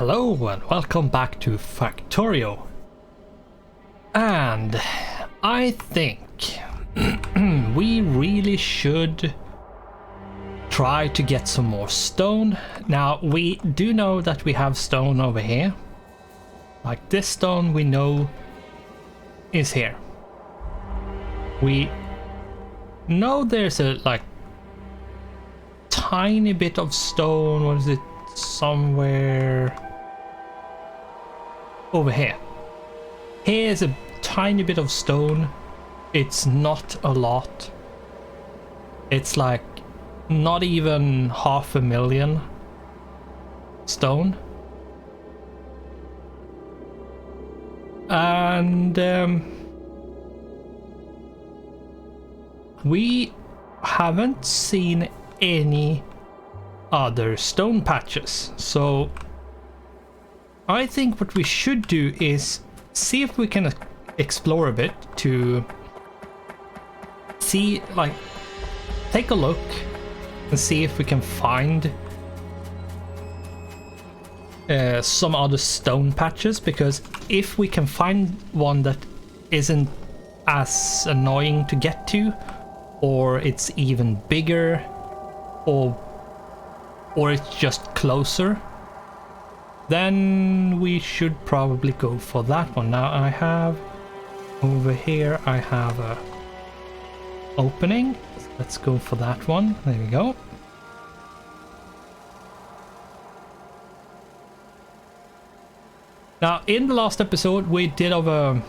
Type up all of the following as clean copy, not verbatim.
Hello and welcome back to Factorio. And I think we really should try to get some more stone. Now we do know that we have stone over here. Like this stone we know is here. We know there's a like tiny bit of stone, what is it, somewhere over here. Here's a tiny bit of stone. It's not a lot. It's like not even 500,000 stone. And we haven't seen any other stone patches, so I think what we should do is see if we can explore a bit to see, like, take a look and see if we can find some other stone patches, because if we can find one that isn't as annoying to get to, or it's even bigger, or it's just closer, then we should probably go for that one. Now I have over here, I have a opening. Let's go for that one. There we go. Now in the last episode we did of a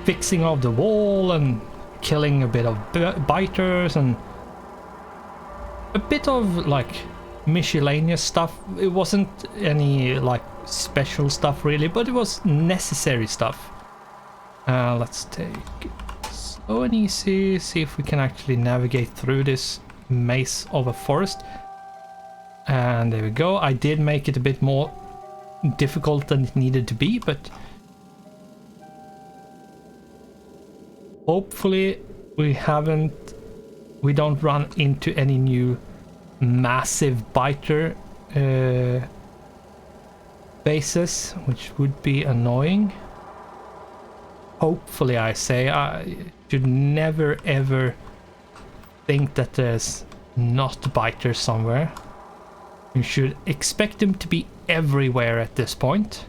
fixing of the wall and killing a bit of biters and a bit of like miscellaneous stuff. It wasn't any like special stuff really, but it was necessary stuff. Let's take it slow and easy, see if we can actually navigate through this maze of a forest. And there we go. I did make it a bit more difficult than it needed to be, but hopefully we don't run into any new massive biter bases, which would be annoying. Hopefully, I say. I should never ever think that there's not biters somewhere. You should expect them to be everywhere at this point.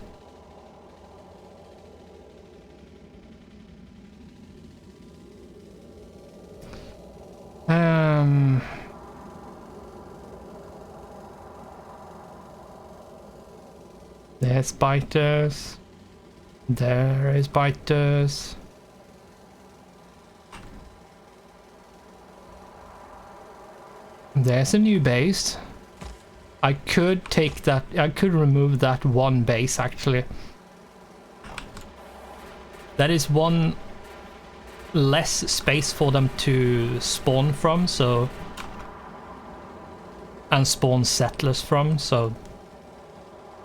There's biters. There is biters. There's a new base. I could take that, I could remove that one base actually. That is one less space for them to spawn from, so, and spawn settlers from, so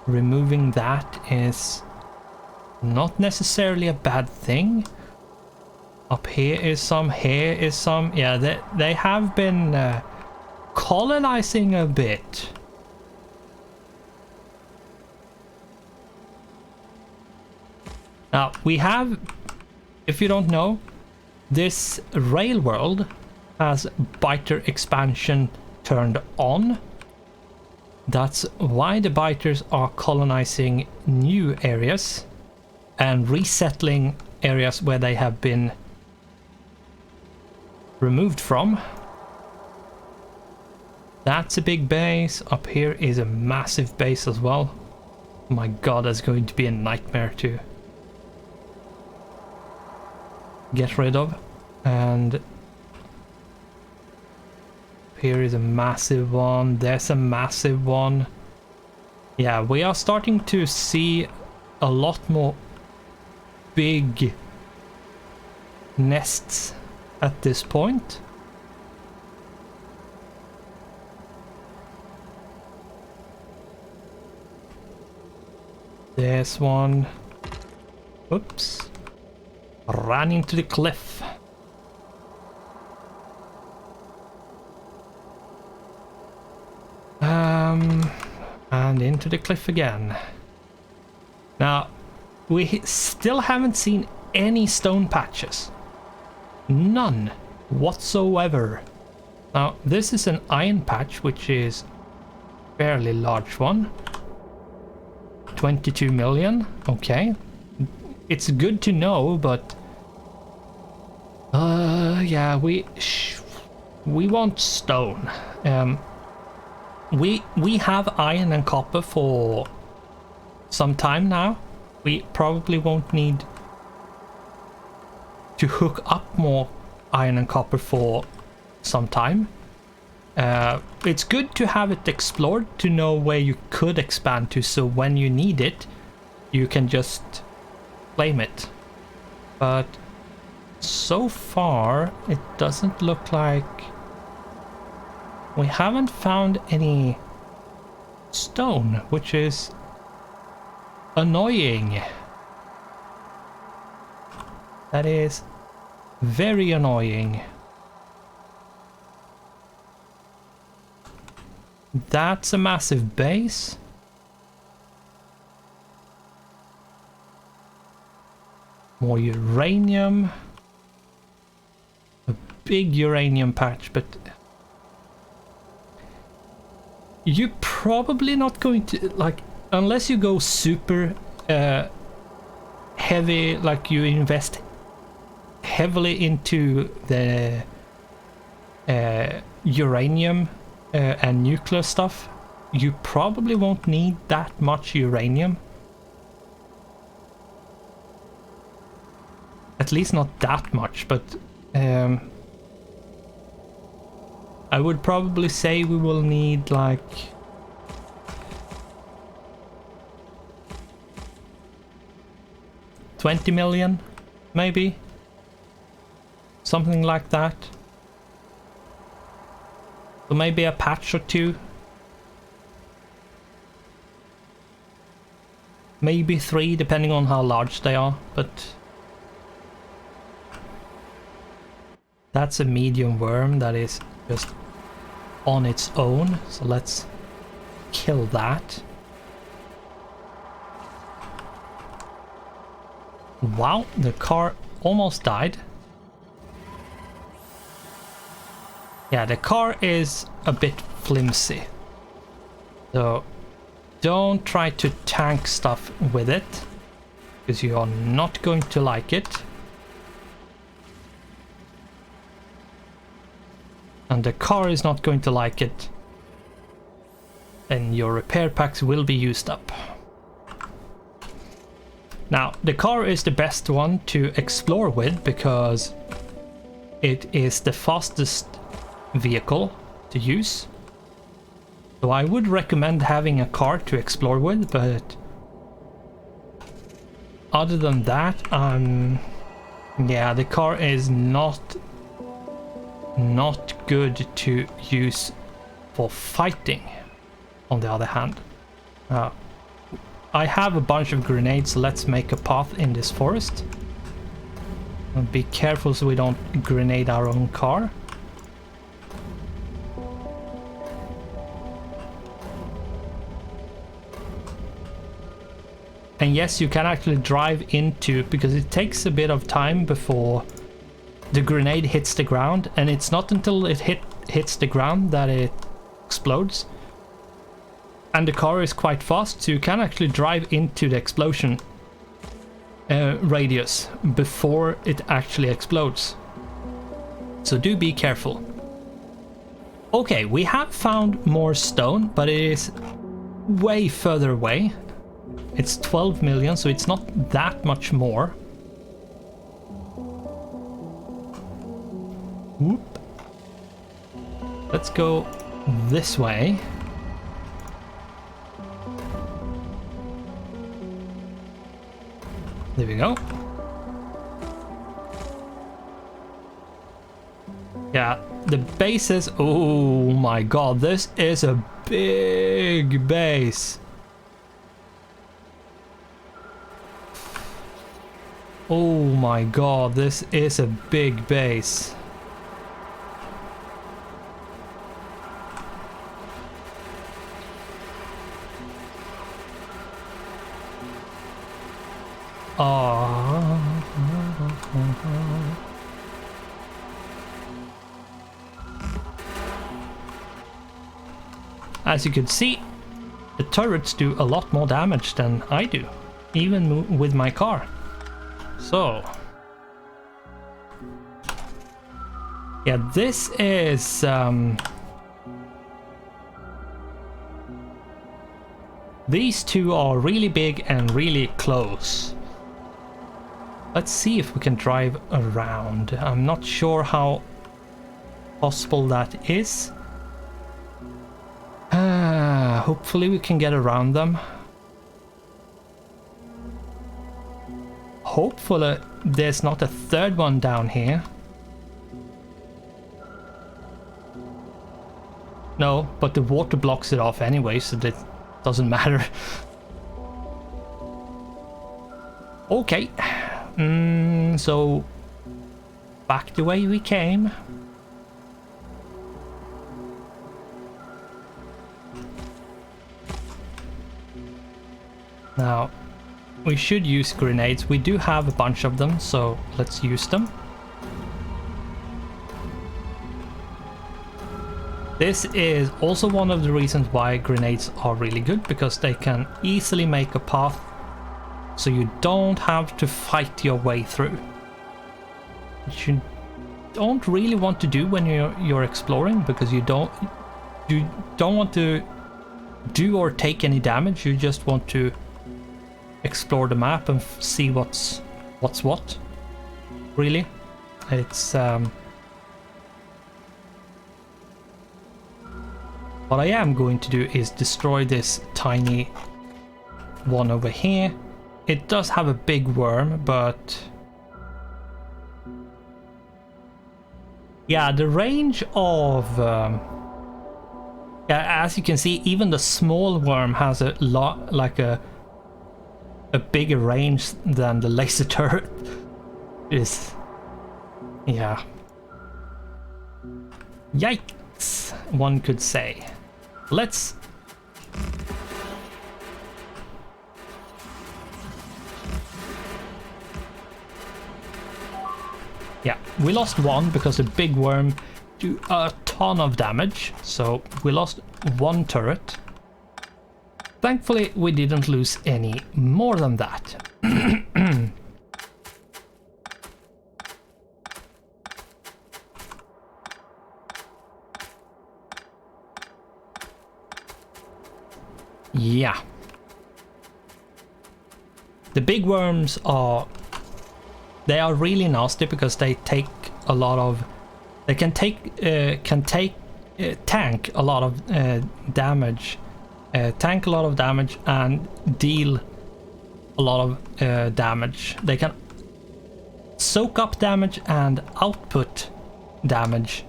removing that is not necessarily a bad thing. Up here is some, here is some. Yeah, they have been colonizing a bit. Now we have, if you don't know, this rail world has biter expansion turned on. That's why the biters are colonizing new areas and resettling areas where they have been removed from. That's a big base. Up here is a massive base as well. Oh my god, that's going to be a nightmare to get rid of. And here is a massive one. There's a massive one. Yeah, we are starting to see a lot more big nests at this point. There's one. Oops. Ran into the cliff. and into the cliff again. Now, we still haven't seen any stone patches. None whatsoever. Now, this is an iron patch, which is a fairly large one. 22 million, okay. It's good to know, but yeah, we want stone. We have iron and copper for some time now. We probably won't need to hook up more iron and copper for some time. It's good to have it explored to know where you could expand to, so when you need it, you can just claim it. But so far, it doesn't look like we haven't found any stone, which is annoying. That is very annoying. That's a massive base. More uranium. A big uranium patch, but you're probably not going to, like, unless you go super heavy, like you invest heavily into the uranium and nuclear stuff, you probably won't need that much uranium. At least not that much, but I would probably say we will need like 20 million, maybe. Something like that. So maybe a patch or two. Maybe 3, depending on how large they are, but that's a medium worm that is just on its own, so let's kill that. Wow, the car almost died. Yeah, the car is a bit flimsy, so don't try to tank stuff with it, because you are not going to like it. And the car is not going to like it, and your repair packs will be used up. Now, the car is the best one to explore with because it is the fastest vehicle to use. So I would recommend having a car to explore with, but other than that, yeah, the car is not good to use for fighting, on the other hand. I have a bunch of grenades, so let's make a path in this forest. And be careful so we don't grenade our own car. And yes, you can actually drive into, because it takes a bit of time before the grenade hits the ground, and it's not until it hits the ground that it explodes. And the car is quite fast, so you can actually drive into the explosion radius before it actually explodes. So do be careful. Okay, we have found more stone, but it is way further away. It's 12 million, so it's not that much more. Whoop. Let's go this way. There we go. Yeah, the base is... Oh my god, this is a big base. Oh my god, this is a big base. are... As you can see, the turrets do a lot more damage than I do, even with my car. So... yeah, this is... these two are really big and really close. Let's see if we can drive around. I'm not sure how possible that is. Hopefully we can get around them. Hopefully there's not a third one down here. No, but the water blocks it off anyway, so that doesn't matter. Okay. So back the way we came. Now, we should use grenades. We do have a bunch of them, so let's use them. This is also one of the reasons why grenades are really good, because they can easily make a path so you don't have to fight your way through. Which you don't really want to do when you're exploring, because you don't want to do or take any damage. You just want to explore the map and see what's what. Really, it's what I am going to do is destroy this tiny one over here. It does have a big worm, but yeah, the range of yeah, as you can see, even the small worm has a lot, like a bigger range than the laser turret is. Yeah. Yikes, one could say. Let's... yeah, we lost one because the big worm do a ton of damage, so we lost one turret. Thankfully, we didn't lose any more than that. Yeah. The big worms are... they are really nasty because they take a lot of... they can tank a lot of damage. Tank a lot of damage and deal a lot of damage. They can soak up damage and output damage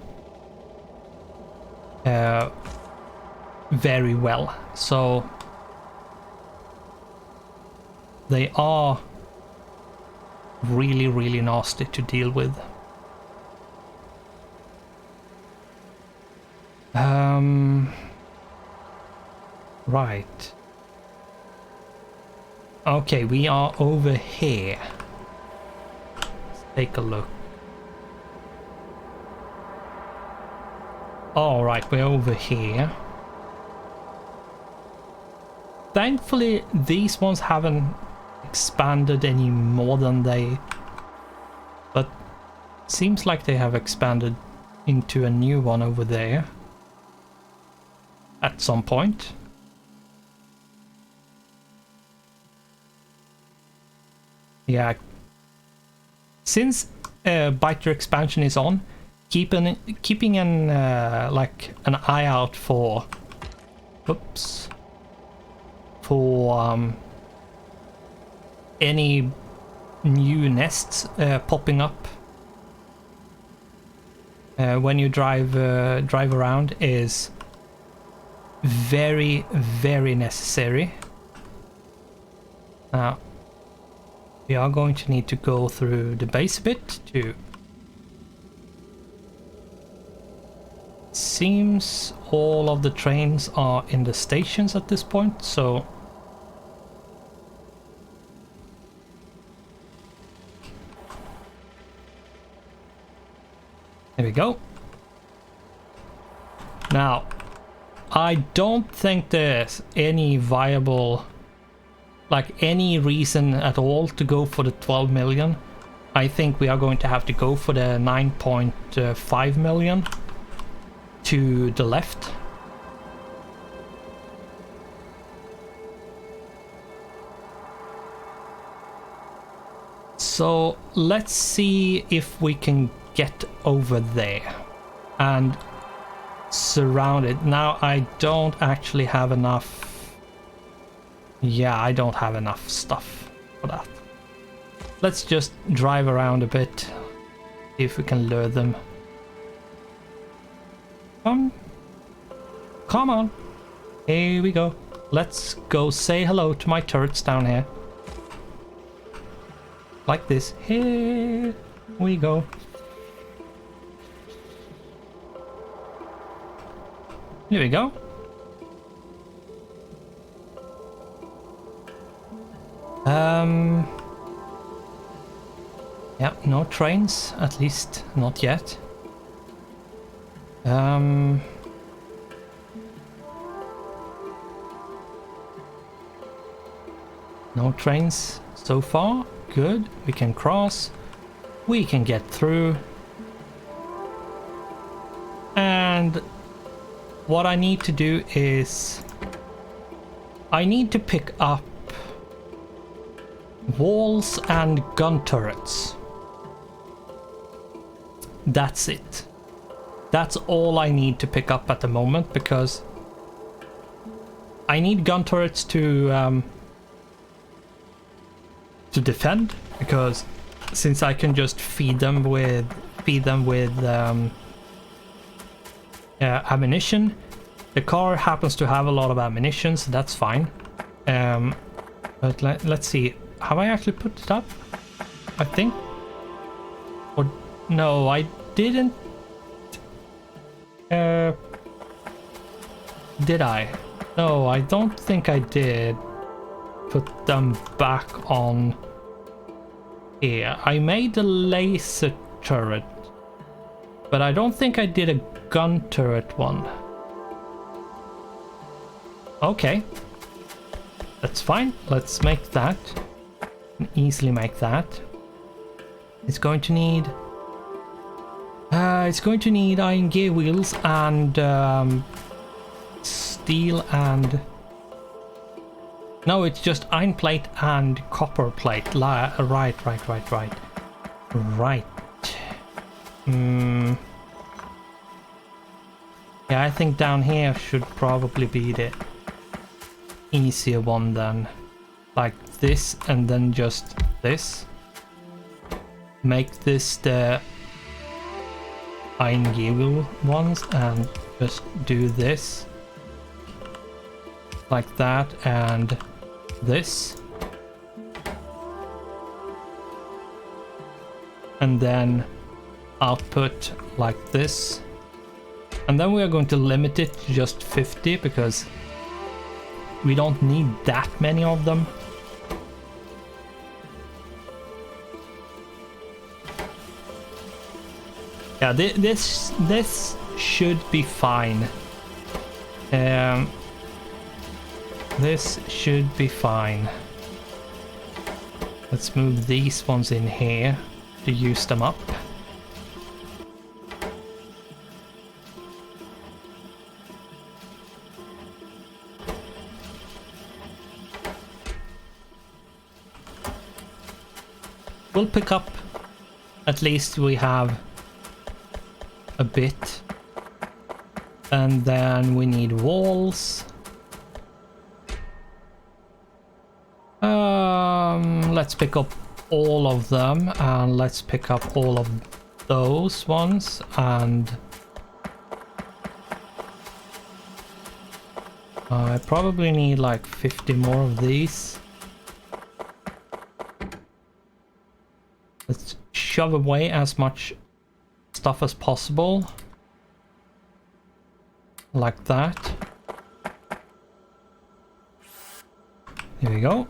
very well. So they are really, really nasty to deal with. Right. Okay, we are over here. Let's take a look. Alright, we're over here. Thankfully, these ones haven't expanded any more than they... but seems like they have expanded into a new one over there. At some point. Yeah, since biter expansion is on, keeping an like an eye out for, oops, for any new nests popping up when you drive around is very, very necessary. Now, we are going to need to go through the base a bit to... seems all of the trains are in the stations at this point, so... There we go. Now, I don't think there's any viable, like any reason at all to go for the 12 million. I think we are going to have to go for the 9.5 million to the left. So let's see if we can get over there and surround it. Now I don't actually have enough. Yeah, I don't have enough stuff for that. Let's just drive around a bit, see if we can lure them. Come on. Here we go. Let's go say hello to my turrets down here. Like this. Here we go. Here we go. Yeah, no trains, at least not yet. No trains so far. Good. We can cross. We can get through. And what I need to do is I need to pick up walls and gun turrets. That's it. That's all I need to pick up at the moment, because I need gun turrets to defend, because since I can just feed them with ammunition. The car happens to have a lot of ammunition, so that's fine. But let's see. Have I actually put it up? I think. Or no, I didn't. Did I? No, I don't think I did put them back on here. I made a laser turret, but I don't think I did a gun turret one. Okay, that's fine. Let's make that. Can easily make that. It's going to need iron gear wheels and steel and no, it's just iron plate and copper plate. Right. Yeah, I think down here should probably be the easier one then. Like this, and then just this. Make this the iron gear wheel ones, and just do this. Like that, and this. And then output like this. And then we are going to limit it to just 50, because we don't need that many of them. Yeah, this should be fine. This should be fine. Let's move these ones in here to use them up. We'll pick up, at least we have a bit. And then we need walls. Let's pick up all of them, and let's pick up all of those ones, and I probably need like 50 more of these. Let's shove away as much stuff as possible. Like that. Here we go.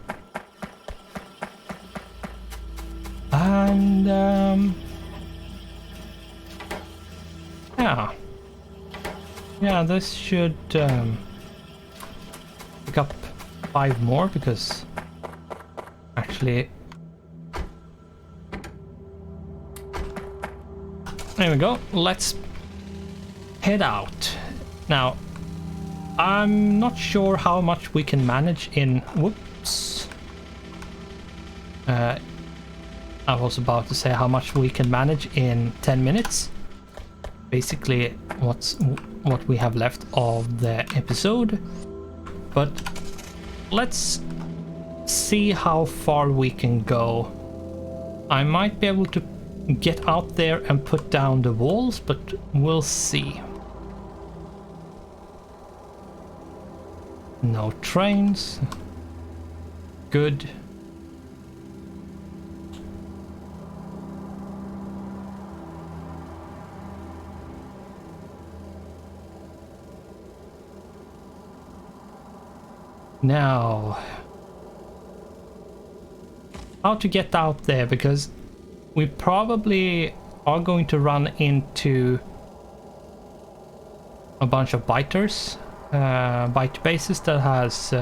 And Yeah. Yeah, this should pick up 5 more because actually... There we go. Let's head out. Now, I'm not sure how much we can manage in... Whoops. I was about to say how much we can manage in 10 minutes. Basically, what we have left of the episode. But let's see how far we can go. I might be able to get out there and put down the walls, but we'll see. No trains. Good. Now, how to get out there, because we probably are going to run into a bunch of biters, bite bases that has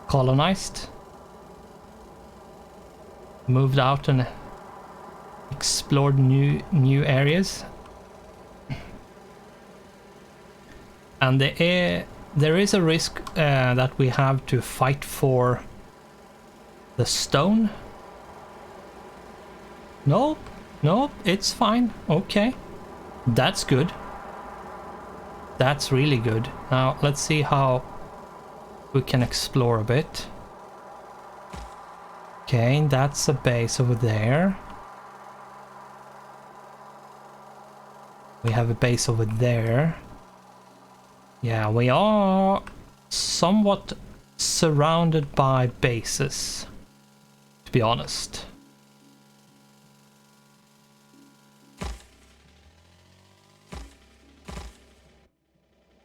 colonized, moved out and explored new areas, and there is a risk that we have to fight for the stone. Nope, nope, it's fine. Okay, that's good. That's really good. Now let's see how we can explore a bit. Okay, that's a base over there. We have a base over there. Yeah, we are somewhat surrounded by bases, to be honest.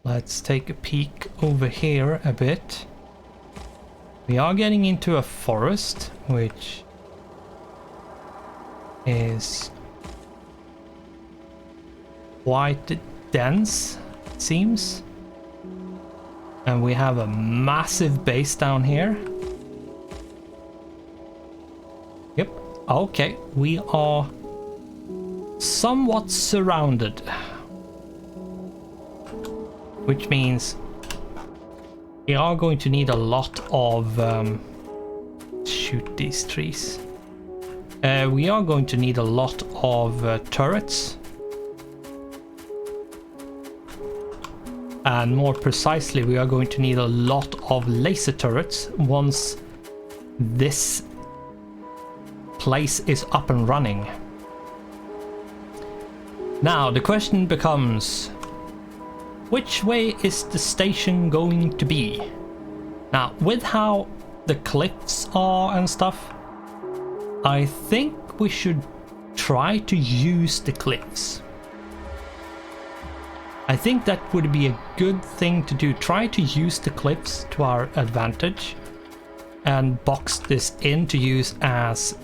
Let's take a peek over here a bit. We are getting into a forest, which is quite dense, it seems. And we have a massive base down here. Yep, okay, we are somewhat surrounded. Which means we are going to need a lot of... shoot these trees. We are going to need a lot of turrets. And more precisely, we are going to need a lot of laser turrets once this place is up and running. Now, the question becomes, which way is the station going to be? Now, with how the cliffs are and stuff, I think we should try to use the cliffs. I think that would be a good thing to do. Try to use the cliffs to our advantage and box this in to use as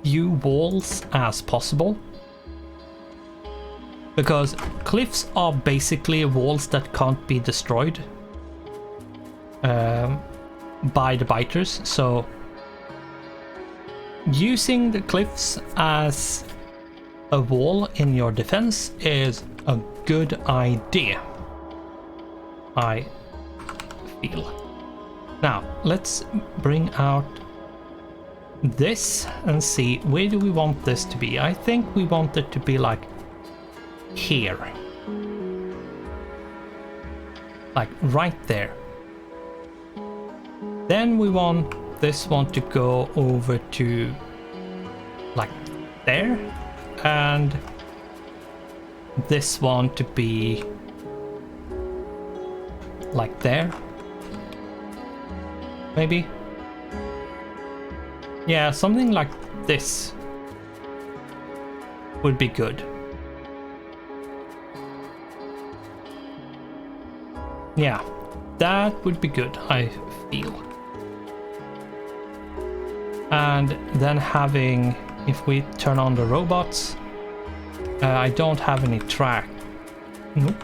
few walls as possible. Because cliffs are basically walls that can't be destroyed by the biters. So using the cliffs as a wall in your defense is a good idea, I feel. Now, let's bring out this and see, where do we want this to be? I think we want it to be like here. Like right there. Then we want this one to go over to like there, and this one to be like there. Maybe. Yeah, something like this would be good. Yeah, that would be good, I feel. And then having, if we turn on the robots, I don't have any track. Nope.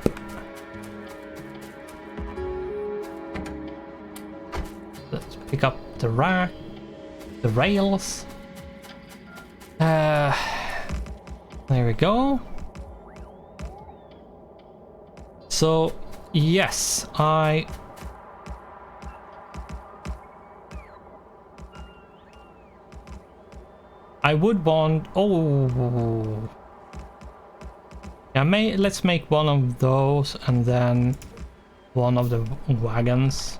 Let's pick up the rack, the rails. There we go. So, yes, I would want... Oh! Yeah, let's make one of those and then one of the wagons.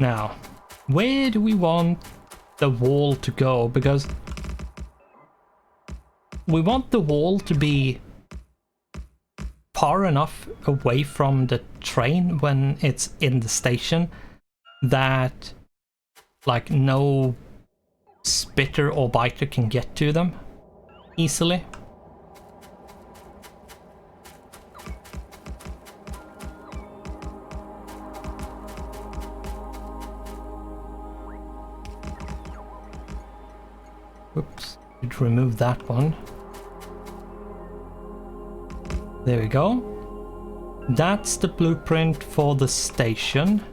Now, where do we want the wall to go? Because we want the wall to be far enough away from the train when it's in the station that like no spitter or biter can get to them easily. Oops, should remove that one. There we go. That's the blueprint for the station.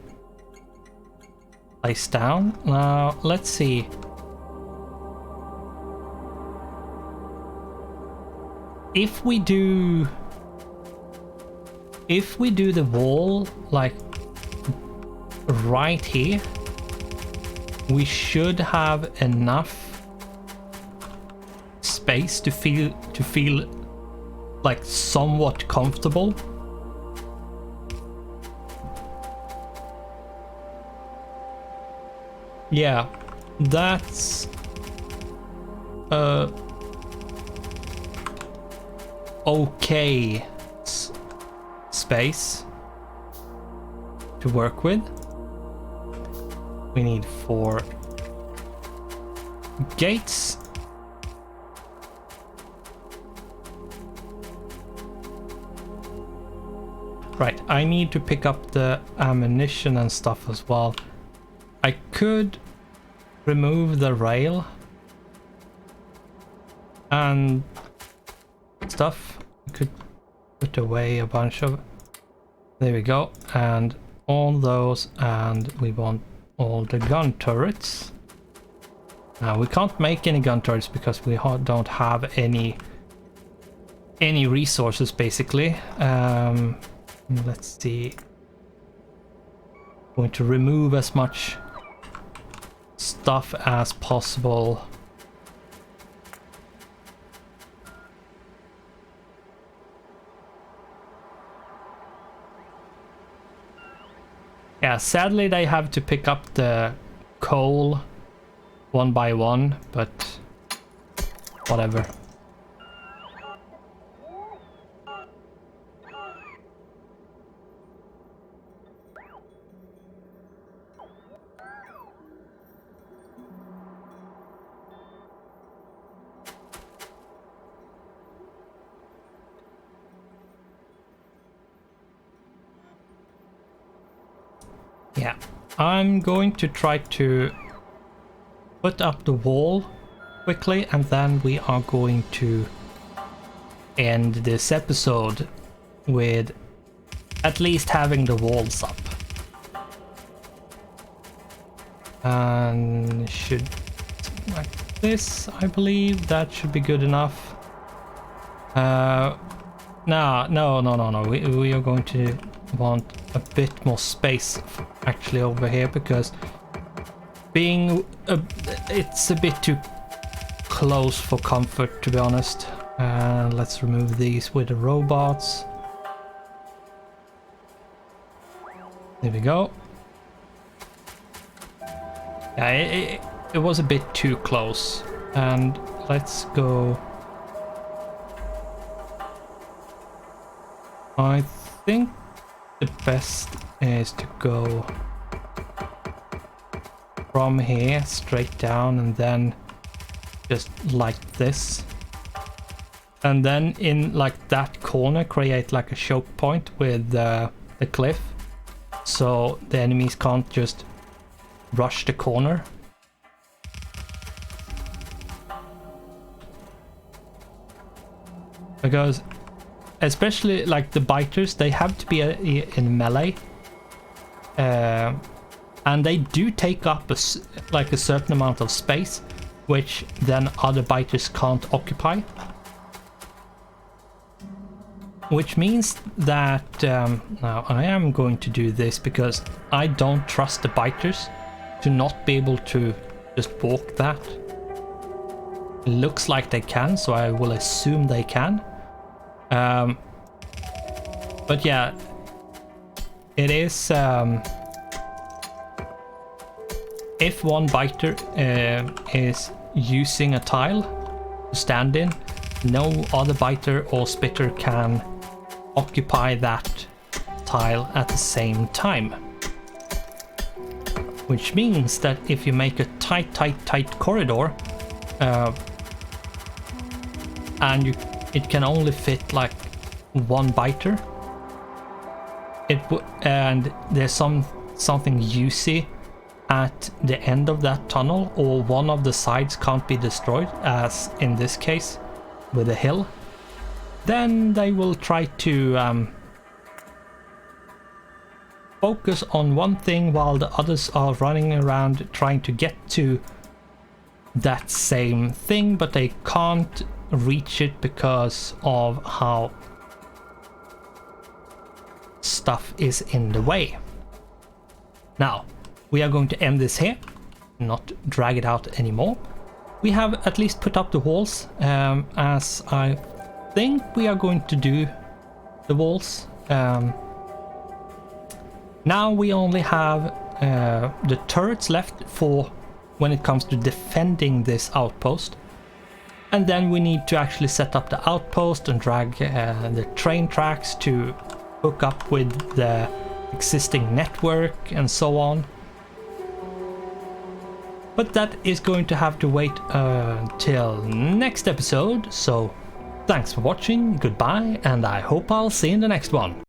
Place down. Now, let's see. If we do the wall like right here, we should have enough space to feel like somewhat comfortable. Yeah, that's okay space to work with. We need 4 gates. Right, I need to pick up the ammunition and stuff as well. I could remove the rail and stuff. I could put away a bunch of... There we go. And all those, and we want all the gun turrets. Now we can't make any gun turrets because we don't have any resources basically. Let's see. Going to remove as much stuff as possible. Yeah, sadly they have to pick up the coal one by one, but whatever. Yeah, I'm going to try to put up the wall quickly, and then we are going to end this episode with at least having the walls up. And should like this, I believe that should be good enough. No. We are going to want a bit more space actually over here, because it's a bit too close for comfort, to be honest. Let's remove these with the robots. There we go. Yeah, it was a bit too close. And let's go. I think the best is to go from here straight down and then just like this. And then in like that corner create like a choke point with the cliff, so the enemies can't just rush the corner. Because especially like the biters, they have to be in melee, and they do take up like a certain amount of space, which then other biters can't occupy. Which means that now I am going to do this because I don't trust the biters to not be able to just walk that. It looks like they can, so I will assume they can. But yeah, it is if one biter is using a tile to stand in, no other biter or spitter can occupy that tile at the same time. Which means that if you make a tight corridor, and it can only fit like one biter, and there's something UC at the end of that tunnel, or one of the sides can't be destroyed, as in this case with a hill, then they will try to focus on one thing while the others are running around trying to get to that same thing, but they can't reach it because of how stuff is in the way. Now, we are going to end this here, not drag it out anymore. We have at least put up the walls, as I think we are going to do the walls. Now we only have the turrets left for when it comes to defending this outpost. And then we need to actually set up the outpost and drag the train tracks to hook up with the existing network and so on. But that is going to have to wait until next episode, so thanks for watching, goodbye, and I hope I'll see you in the next one.